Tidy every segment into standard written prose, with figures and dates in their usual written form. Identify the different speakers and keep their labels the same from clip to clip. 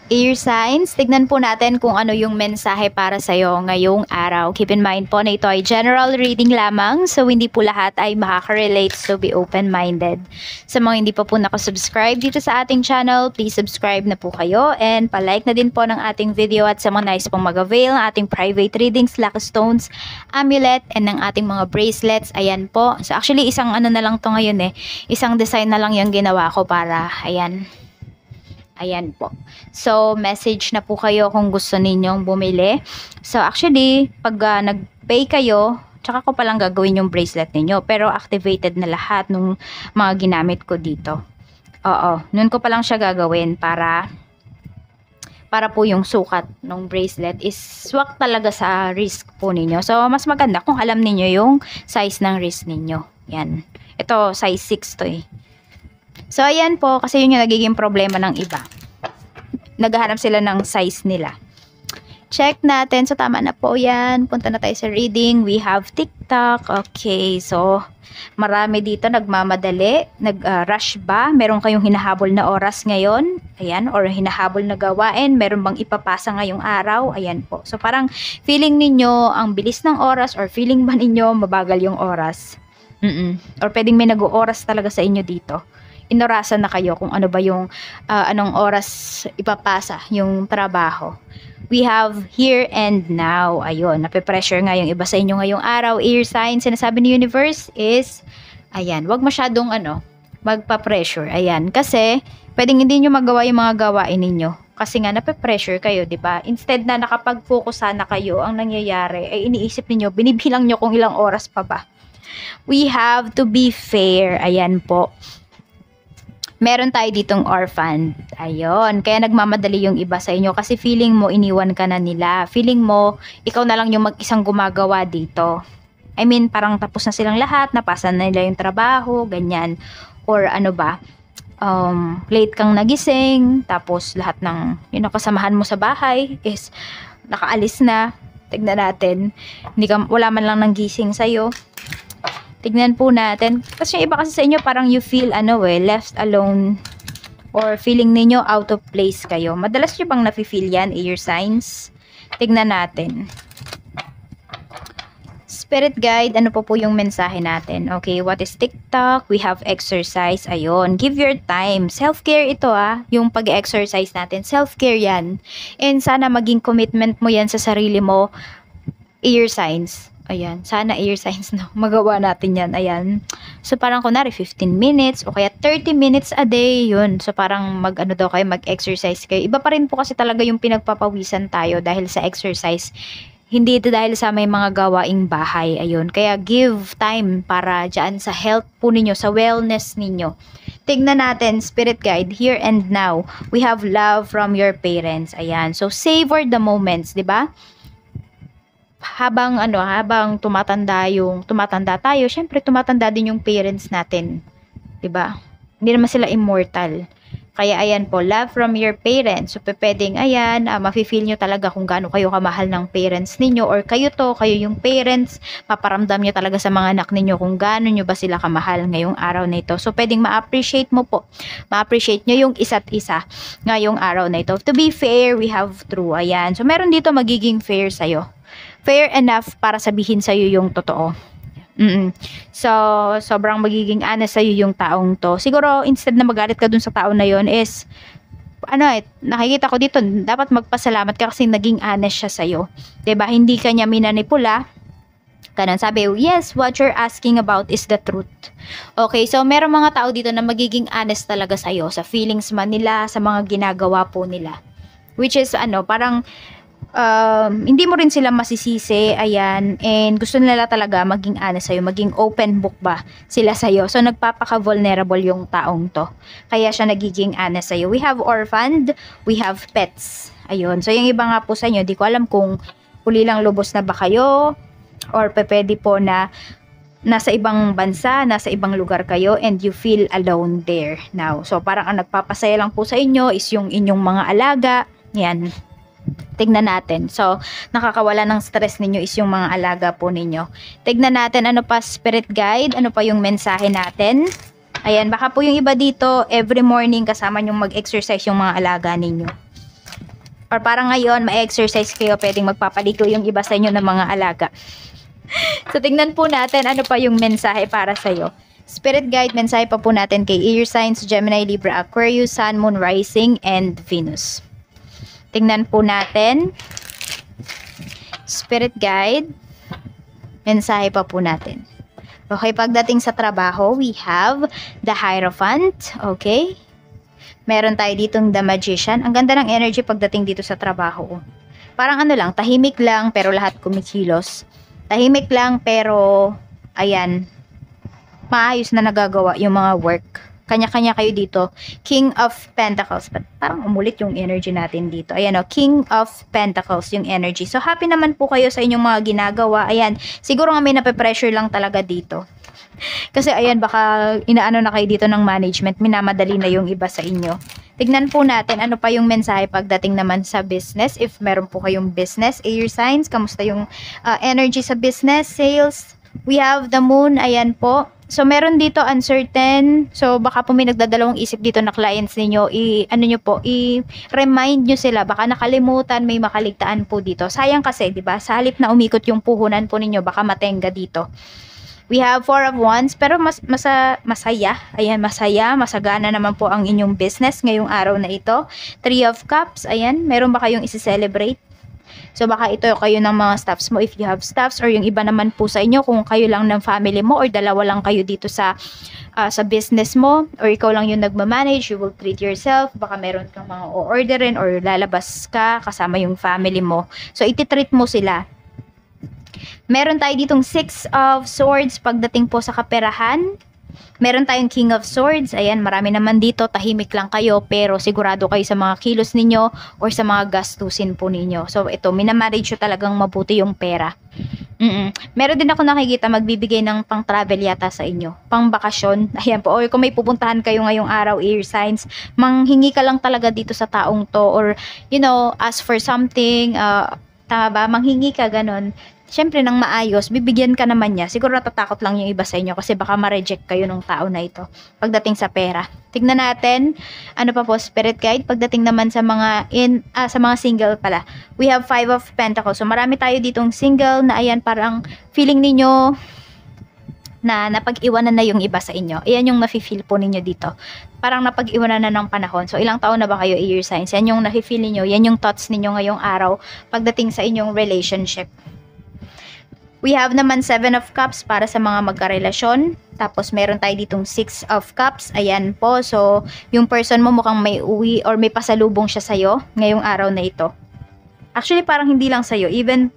Speaker 1: Air signs, tignan po natin kung ano yung mensahe para sa'yo ngayong araw. Keep in mind po na ito ay general reading lamang, so hindi po lahat ay makaka-relate, so be open-minded. Sa mga hindi pa po nakasubscribe dito sa ating channel, please subscribe na po kayo and palike na din po ng ating video at sa mga nice pong mag-avail ng ating private readings, lucky stones, amulet, and ng ating mga bracelets. Ayan po. So actually, isang ano na lang to ngayon isang design na lang yung ginawa ko para, ayan. Ayan po. So, message na po kayo kung gusto ninyong bumili. So, actually, pag nag-pay kayo, tsaka ko palang gagawin yung bracelet ninyo. Pero, activated na lahat ng mga ginamit ko dito. Oo. Noon ko palang siya gagawin para po yung sukat ng bracelet is swak talaga sa wrist po ninyo. So, mas maganda kung alam niyo yung size ng wrist ninyo. Yan. Ito, size 6 to eh. So, ayan po, kasi yun yung nagiging problema ng iba. Naghahanap sila ng size nila. Check natin. So, tama na po yan. Punta na tayo sa reading. We have TikTok. Okay, so, marami dito nagmamadali. Nag-rush ba? Meron kayong hinahabol na oras ngayon? Ayan, or hinahabol na gawain. Meron bang ipapasa ngayong araw? Ayan po. So, parang feeling ninyo ang bilis ng oras or feeling ba ninyo mabagal yung oras? Or pwedeng may nag-oras talaga sa inyo dito. Inorasan na kayo kung ano ba yung anong oras ipapasa yung trabaho. We have here and now. Ayun, nape-pressure nga yung iba sa inyo ngayong araw. Air sign, sinasabi ni universe is, ayan, wag masyadong magpa-pressure. Ayan, kasi pwedeng hindi nyo magawa yung mga gawain ninyo. Kasi nga nape-pressure kayo, 'di ba? Instead na nakapag-focus sana kayo, ang nangyayari ay iniisip niyo, binibilang nyo kung ilang oras pa ba. We have to be fair. Ayan po. Meron tayo ditong orphan. Ayun. Kaya nagmamadali yung iba sa inyo kasi feeling mo iniwan ka na nila. Feeling mo ikaw na lang yung mag-isang gumagawa dito. I mean, parang tapos na silang lahat, napasa na nila yung trabaho, ganyan. Or ano ba, late kang nagising, tapos lahat ng kasamahan mo sa bahay is nakaalis na. Tignan natin. Wala man lang nang gising sa'yo. Tignan po natin. Kasi yung iba kasi sa inyo parang you feel left alone or feeling ninyo out of place kayo. Madalas nyo bang nafe-feel yan, air signs? Tignan natin. Spirit guide, ano po yung mensahe natin? Okay, what is TikTok? We have exercise. Ayun, give your time. Self-care ito yung pag-exercise natin. Self-care yan. And sana maging commitment mo yan sa sarili mo, air signs. Ayan, sana air signs magawa natin yan. Ayan. So, parang kunwari 15 minutes o kaya 30 minutes a day, yun. So, parang mag-exercise kayo. Iba pa rin po kasi talaga yung pinagpapawisan tayo dahil sa exercise. Hindi ito dahil sa may mga gawaing bahay. Ayun. Kaya give time para dyan sa health po ninyo, sa wellness ninyo. Tignan natin, spirit guide, here and now. We have love from your parents. Ayan. So, savor the moments, di ba? Habang tumatanda tayo, syempre tumatanda din yung parents natin. 'Di ba? Hindi naman sila immortal. Kaya ayan po, love from your parents. So pwedeng mafe-feel nyo talaga kung gaano kayo kamahal ng parents ninyo or kayo yung parents, paparamdam nyo talaga sa mga anak ninyo kung gaano nyo ba sila kamahal ngayong araw na ito. So pwedeng ma-appreciate mo po. Ma-appreciate nyo yung isa't isa ngayong araw na ito. To be fair, we have true. Ayan. So meron dito magiging fair sa'yo. Fair enough para sabihin sa'yo yung totoo. So, sobrang magiging honest sa'yo yung taong to. Siguro, instead na magalit ka dun sa tao na yon is, nakikita ko dito, dapat magpasalamat ka kasi naging honest siya sa'yo. Diba? Hindi ka niya minanipula. Ganun, sabi, yes, what you're asking about is the truth. Okay, so meron mga tao dito na magiging honest talaga sa'yo, sa feelings man nila, sa mga ginagawa po nila. Which is, parang, hindi mo rin sila masisisi, ayan, and gusto nila talaga maging honest sa'yo, maging open book ba sila sa'yo. So, nagpapaka-vulnerable yung taong to. Kaya siya nagiging honest sa'yo. We have orphaned, we have pets. Ayun. So, yung iba nga po sa inyo, di ko alam kung uli lang lubos na ba kayo, or pwede po na nasa ibang bansa, nasa ibang lugar kayo, and you feel alone there now. So, parang ang nagpapasaya lang po sa inyo is yung inyong mga alaga. Yan. Tignan natin. So, nakakawala ng stress ninyo is yung mga alaga po ninyo. Tignan natin ano pa, spirit guide, ano pa yung mensahe natin. Ayan, baka po yung iba dito, every morning kasama nyong mag-exercise yung mga alaga ninyo. Or parang ngayon, ma-exercise kayo, pwedeng magpapaligo yung iba sa inyo ng mga alaga. So, tingnan po natin ano pa yung mensahe para sa'yo. Spirit guide, mensahe pa po natin kay air signs, Gemini, Libra, Aquarius, Sun, Moon, Rising, and Venus. Tingnan po natin. Spirit guide, mensahe pa po natin. Okay, pagdating sa trabaho, we have the Hierophant. Okay. Meron tayo ditong the Magician. Ang ganda ng energy pagdating dito sa trabaho. Parang ano lang, tahimik lang pero lahat kumikilos. Tahimik lang pero, ayan, maayos na nagagawa yung mga work. Kanya-kanya kayo dito. King of Pentacles. But parang umulit yung energy natin dito. Ayan o, King of Pentacles yung energy. So, happy naman po kayo sa inyong mga ginagawa. Ayan, siguro nga may nape-pressure lang talaga dito. Kasi ayan, baka inaano na kayo dito ng management. Minamadali na yung iba sa inyo. Tignan po natin ano pa yung mensahe pagdating naman sa business. If meron po kayong business, air signs, kamusta yung energy sa business, sales. We have the moon, ayan po. So, meron dito uncertain. So, baka po may nagdadalawang isip dito na clients ninyo. I-remind nyo sila. Baka nakalimutan, may makaligtaan po dito. Sayang kasi, di ba? Sa halip na umikot yung puhunan po ninyo, baka matenga dito. We have 4 of Wands, pero masaya. Ayan, masaya. Masagana naman po ang inyong business ngayong araw na ito. 3 of Cups, ayan. Meron ba kayong isi-celebrate? So, baka ito kayo ng mga staffs mo if you have staffs, or yung iba naman po sa inyo kung kayo lang ng family mo or dalawa lang kayo dito sa business mo, or ikaw lang yung nagmamanage, you will treat yourself. Baka meron kang mga o-orderin or lalabas ka kasama yung family mo. So, ititreat mo sila. Meron tayo ditong 6 of Swords pagdating po sa kaperahan. Meron tayong King of Swords. Ayan, marami naman dito. Tahimik lang kayo pero sigurado kayo sa mga kilos ninyo or sa mga gastusin po ninyo. So, ito, minamanage nyo talagang mabuti yung pera. Meron din ako nakikita magbibigay ng pang-travel yata sa inyo. Pang-bakasyon. Ayan po. Or kung may pupuntahan kayo ngayong araw, air signs, manghingi ka lang talaga dito sa taong to. Or, you know, ask for something. Tama ba? Manghingi ka, ganun. Siyempre, nang maayos, bibigyan ka naman niya. Siguro natatakot lang yung iba sa inyo kasi baka ma-reject kayo ng tao na ito pagdating sa pera. Tignan natin, ano pa po, Spirit Guide. Pagdating naman sa mga single pala, we have 5 of Pentacles. So, marami tayo ditong single na ayan, parang feeling ninyo na napag-iwanan na yung iba sa inyo. Ayan yung nafe-feel po ninyo dito. Parang napag-iwanan na ng panahon. So, ilang taon na ba kayo, air signs? Yan yung nafe-feel ninyo. Yan yung thoughts ninyo ngayong araw pagdating sa inyong relationship. We have naman 7 of Cups para sa mga magkarelasyon. Tapos meron tayo ditong 6 of Cups. Ayan po. So, yung person mo mukhang may uwi or may pasalubong siya sa'yo ngayong araw na ito. Actually, parang hindi lang sa'yo. Even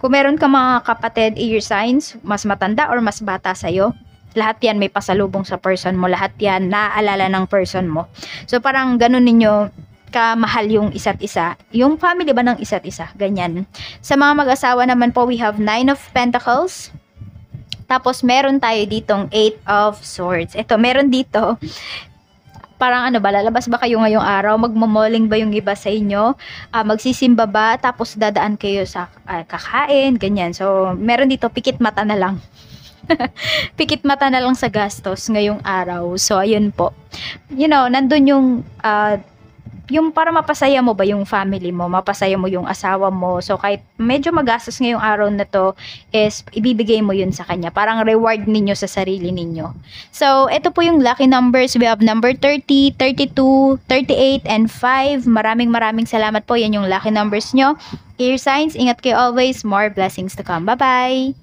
Speaker 1: kung meron ka mga kapatid, air signs, mas matanda or mas bata sa'yo, lahat yan may pasalubong sa person mo. Lahat yan naaalala ng person mo. So, parang ganun ninyo kamahal yung isa't isa. Yung family ba ng isa't isa? Ganyan. Sa mga mag-asawa naman po, we have 9 of Pentacles. Tapos, meron tayo ditong 8 of Swords. Ito, meron dito. Parang ano ba, lalabas ba kayo ngayong araw? Magmamoling ba yung iba sa inyo? Magsisimba ba? Tapos, dadaan kayo sa kakain? Ganyan. So, meron dito, pikit mata na lang. Pikit mata na lang sa gastos ngayong araw. So, ayun po. You know, nandun yung para mapasaya mo ba yung family mo, mapasaya mo yung asawa mo. So, kahit medyo magastos ngayong araw na to, is ibibigay mo yun sa kanya. Parang reward ninyo sa sarili ninyo. So, ito po yung lucky numbers. We have number 30, 32, 38, and 5. Maraming salamat po. Yan yung lucky numbers nyo. Air signs, ingat kayo always. More blessings to come. Bye-bye!